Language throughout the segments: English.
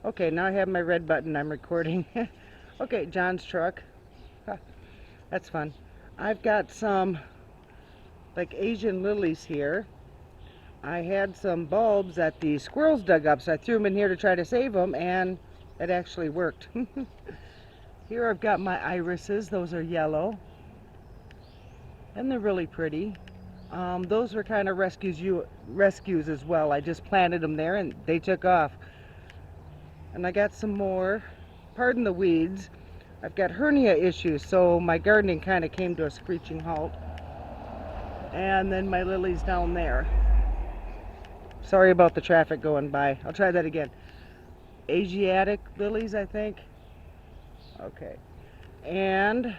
Okay, now I have my red button. I'm recording. Okay, John's truck. That's fun. I've got some like Asian lilies here. I had some bulbs that the squirrels dug up, so I threw them in here to try to save them, and it actually worked. Here I've got my irises. Those are yellow, and they're really pretty. Those were kind of rescues as well. I just planted them there, and they took off. And I got some more. Pardon the weeds. I've got hernia issues, so my gardening kind of came to a screeching halt. And then my lilies down there. Sorry about the traffic going by. I'll try that again. Asiatic lilies, I think. Okay. And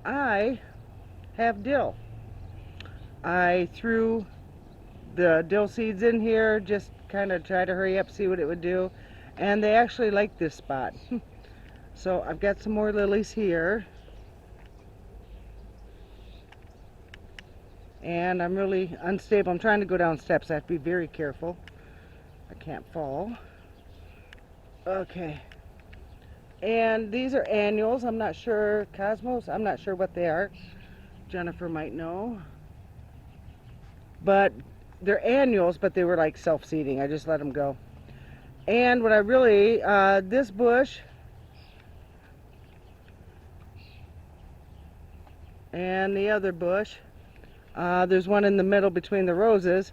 I have dill. I threw the dill seeds in here, just kind of try to hurry up, see what it would do. And they actually like this spot. So I've got some more lilies here. And I'm really unstable. I'm trying to go down steps. I have to be very careful. I can't fall. Okay. And these are annuals. I'm not sure. Cosmos? I'm not sure what they are. Jennifer might know. But they're annuals, but they were like self-seeding. I just let them go. And what I really, this bush and the other bush, there's one in the middle between the roses.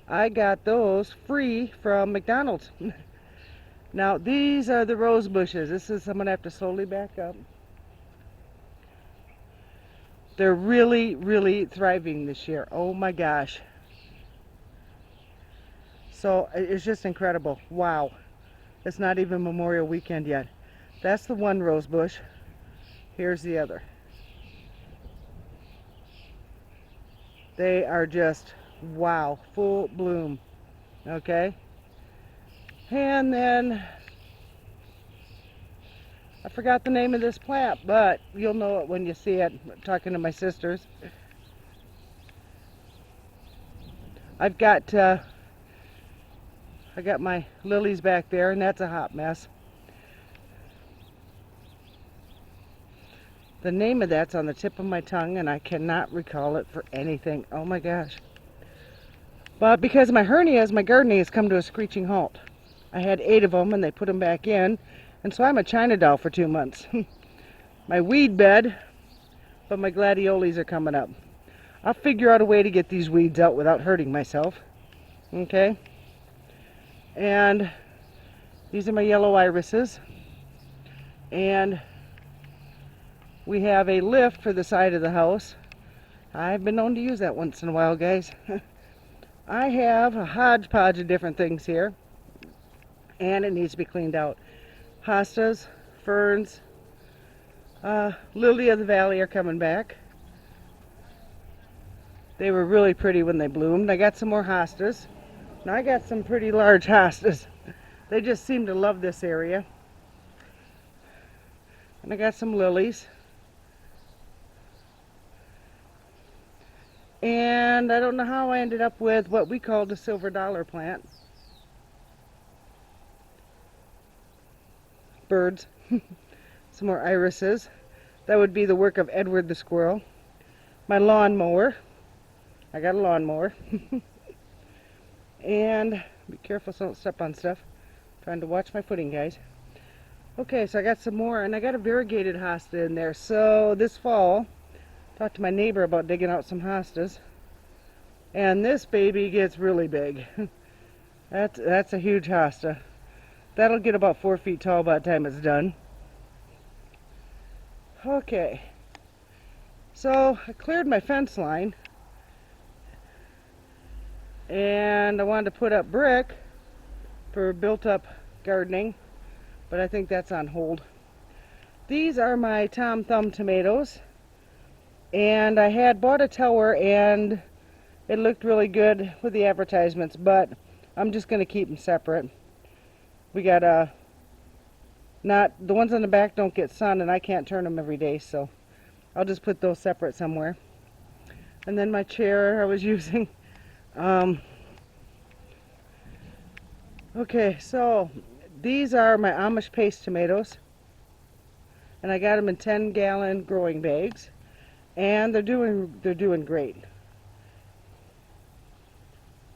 I got those free from McDonald's. Now these are the rose bushes. I'm gonna have to slowly back up. They're really, really thriving this year. Oh my gosh. So it's just incredible. Wow. It's not even Memorial Weekend yet. That's the one rose bush. Here's the other. They are just, wow, full bloom. Okay. And then, I forgot the name of this plant, but you'll know it when you see it. I'm talking to my sisters. I got my lilies back there, and that's a hot mess. The name of that's on the tip of my tongue, and I cannot recall it for anything. Oh my gosh. But because of my hernias, my gardening has come to a screeching halt. I had 8 of them, and they put them back in, and so I'm a China doll for 2 months. My weed bed, but my gladioles are coming up. I'll figure out a way to get these weeds out without hurting myself. Okay? And these are my yellow irises. And we have a lift for the side of the house. I've been known to use that once in a while, guys. I have a hodgepodge of different things here, and it needs to be cleaned out. Hostas, ferns, lily of the valley are coming back. They were really pretty when they bloomed. I got some more hostas. Now I got some pretty large hostas. They just seem to love this area. And I got some lilies. And I don't know how I ended up with what we called a silver dollar plant. Birds. Some more irises. That would be the work of Edward the squirrel. My lawnmower. I got a lawnmower. And be careful so I don't step on stuff. I'm trying to watch my footing, guys. Okay, so I got some more, and I got a variegated hosta in there. So this fall, talked to my neighbor about digging out some hostas, and this baby gets really big. That's a huge hosta. That'll get about 4 feet tall by the time it's done. Okay, so I cleared my fence line, and I wanted to put up brick for built-up gardening, but I think that's on hold. These are my Tom Thumb tomatoes. And I had bought a tower, and it looked really good with the advertisements, but I'm just going to keep them separate. We got not the ones on the back don't get sun, and I can't turn them every day, so I'll just put those separate somewhere. And then my chair I was using, Okay, so these are my Amish paste tomatoes, and I got them in 10-gallon growing bags, and they're doing great.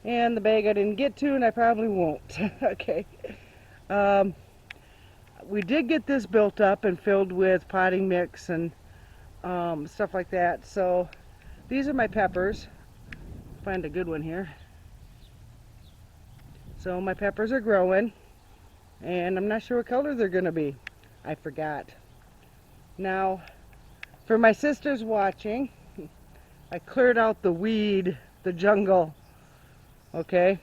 And the bag I didn't get to, and I probably won't. Okay. Um, we did get this built up and filled with potting mix and stuff like that. So these are my peppers. Find a good one here. So my peppers are growing, and I'm not sure what color they're gonna be. I forgot. Now, for my sisters watching, I cleared out the weed, the jungle, okay?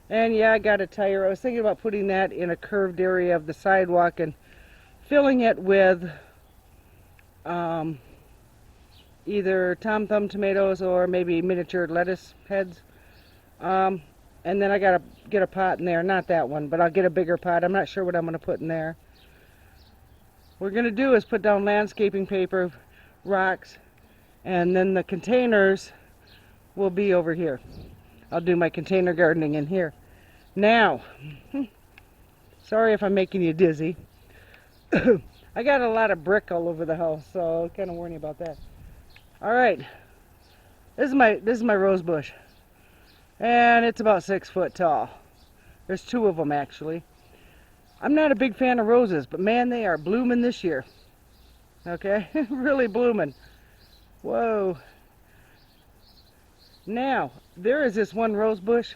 And yeah, I got a tire. I was thinking about putting that in a curved area of the sidewalk and filling it with either Tom Thumb tomatoes or maybe miniature lettuce heads. And then I gotta get a pot in there. Not that one, but I'll get a bigger pot. I'm not sure what I'm gonna put in there. What we're gonna do is put down landscaping paper, rocks, and then the containers will be over here. I'll do my container gardening in here. Now, sorry if I'm making you dizzy. I got a lot of brick all over the house, so I'll kind of warn you about that. All right, this is my rose bush, and it's about 6 foot tall. There's 2 of them actually. I'm not a big fan of roses, but man, they are blooming this year. Okay, really blooming. Whoa. Now, there is this one rose bush.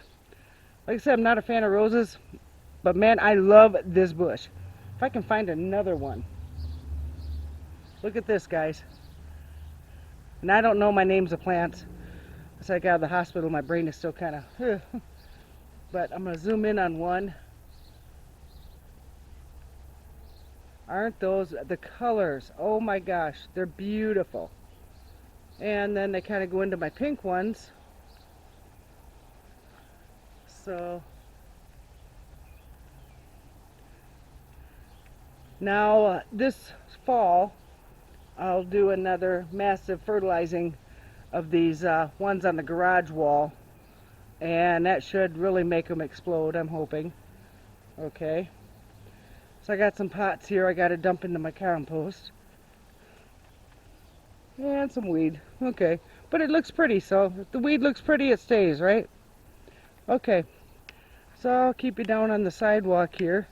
Like I said, I'm not a fan of roses, but man, I love this bush. If I can find another one. Look at this, guys. And I don't know my names of plants. As I got out of the hospital, my brain is still kind of, but I'm going to zoom in on one. Aren't those the colors? Oh my gosh, they're beautiful. And then they kind of go into my pink ones. So now this fall I'll do another massive fertilizing of these ones on the garage wall, and that should really make them explode, I'm hoping. Okay, so I got some pots here I got to dump into my compost, and some weed. Okay, but it looks pretty, so if the weed looks pretty, it stays, right? Okay, so I'll keep you down on the sidewalk here.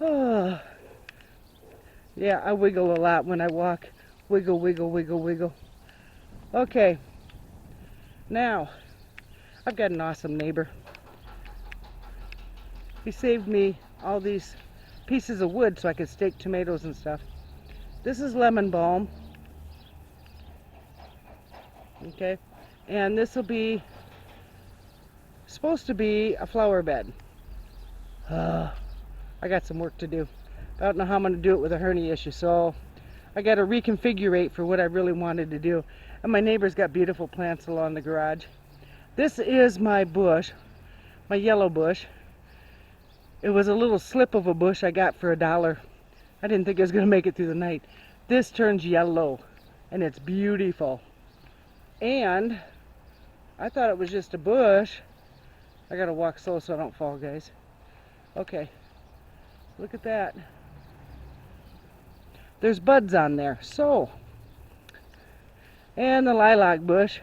Oh, yeah, I wiggle a lot when I walk. Wiggle, wiggle, wiggle, wiggle. Okay, now I've got an awesome neighbor. He saved me all these pieces of wood so I could stake tomatoes and stuff. This is lemon balm. Okay, and this will be supposed to be a flower bed. I got some work to do. I don't know how I'm going to do it with a hernia issue, so I got to reconfigure for what I really wanted to do. And my neighbor's got beautiful plants along the garage. This is my bush, my yellow bush. It was a little slip of a bush I got for $1. I didn't think I was going to make it through the night. This turns yellow, and it's beautiful. And I thought it was just a bush. I got to walk slow so I don't fall, guys. Okay, look at that. There's buds on there, so, and the lilac bush,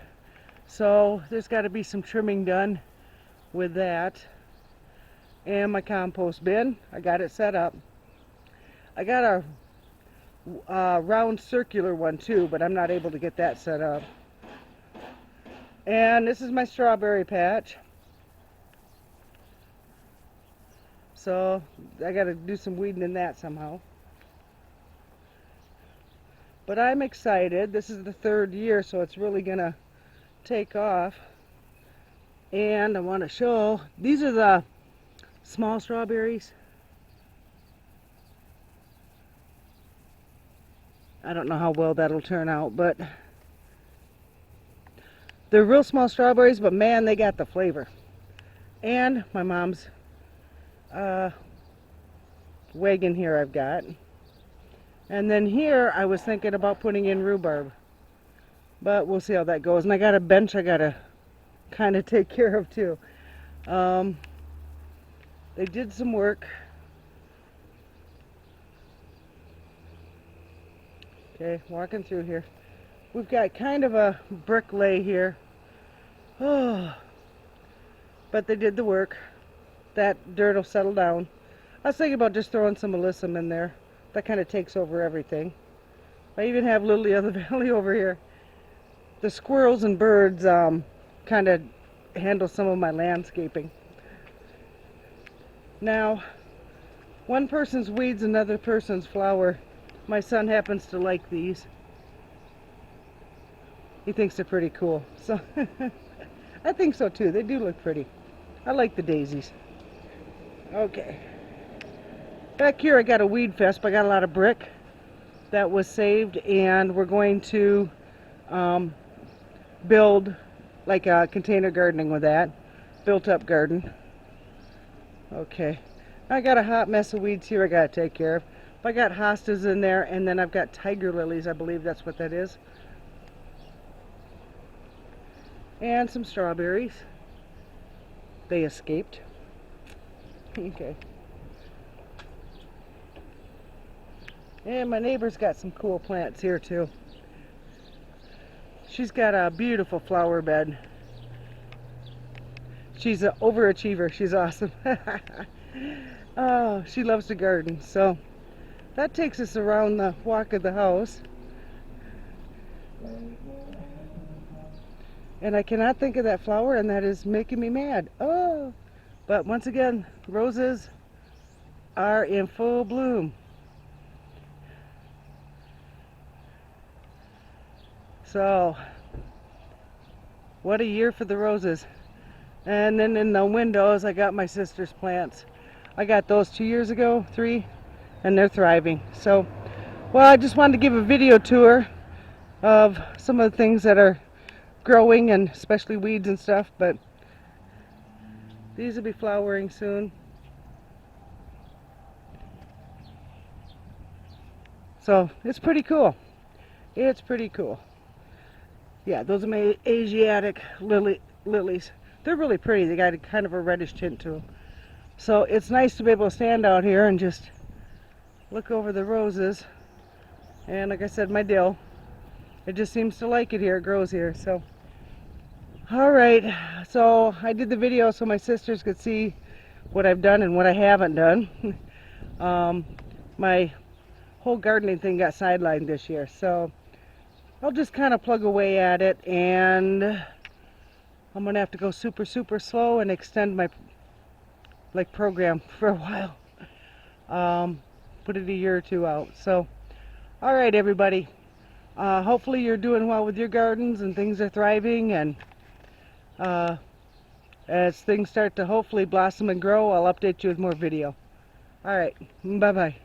so there's got to be some trimming done with that. And my compost bin, I got it set up. I got a round circular one too, but I'm not able to get that set up. And this is my strawberry patch, so I got to do some weeding in that somehow. But I'm excited. This is the 3rd year, so it's really gonna take off. And I want to show, these are the small strawberries. I don't know how well that'll turn out, but they're real small strawberries, but man, they got the flavor. And my mom's wagon here I've got. And then here I was thinking about putting in rhubarb, but we'll see how that goes. And I got a bench I gotta kind of take care of too. They did some work. Okay, walking through here. We've got kind of a brick lay here. Oh, but they did the work. That dirt will settle down. I was thinking about just throwing some alyssum in there. That kind of takes over everything. I even have Lily of the Valley over here. The squirrels and birds kind of handle some of my landscaping. Now, one person's weeds, another person's flower. My son happens to like these. He thinks they're pretty cool. So I think so too. They do look pretty. I like the daisies. Okay. Back here I got a weed fest, but I got a lot of brick that was saved, and we're going to build like a container gardening with that. Built up garden. Okay. I got a hot mess of weeds here I gotta take care of. I got hostas in there, and then I've got tiger lilies, I believe that's what that is. And some strawberries. They escaped. Okay. And my neighbor's got some cool plants here too. She's got a beautiful flower bed. She's an overachiever. She's awesome. Oh, she loves to garden. So that takes us around the walk of the house. And I cannot think of that flower, and that is making me mad. Oh, but once again, roses are in full bloom. So, what a year for the roses. And then in the windows, I got my sister's plants. I got those 2 years ago, 3, and they're thriving. So, well, I just wanted to give a video tour of some of the things that are growing, and especially weeds and stuff, but these will be flowering soon. So it's pretty cool. It's pretty cool. Yeah, those are my Asiatic lilies. They're really pretty. They got kind of a reddish tint to them. So it's nice to be able to stand out here and just look over the roses. And like I said, my dill, it just seems to like it here. It grows here. So alright, so I did the video so my sisters could see what I've done and what I haven't done. My whole gardening thing got sidelined this year, so I'll just kind of plug away at it, and I'm going to have to go super slow and extend my program for a while. Put it a year or two out. So, alright everybody, hopefully you're doing well with your gardens and things are thriving, and as things start to hopefully blossom and grow, I'll update you with more video. Alright, bye bye.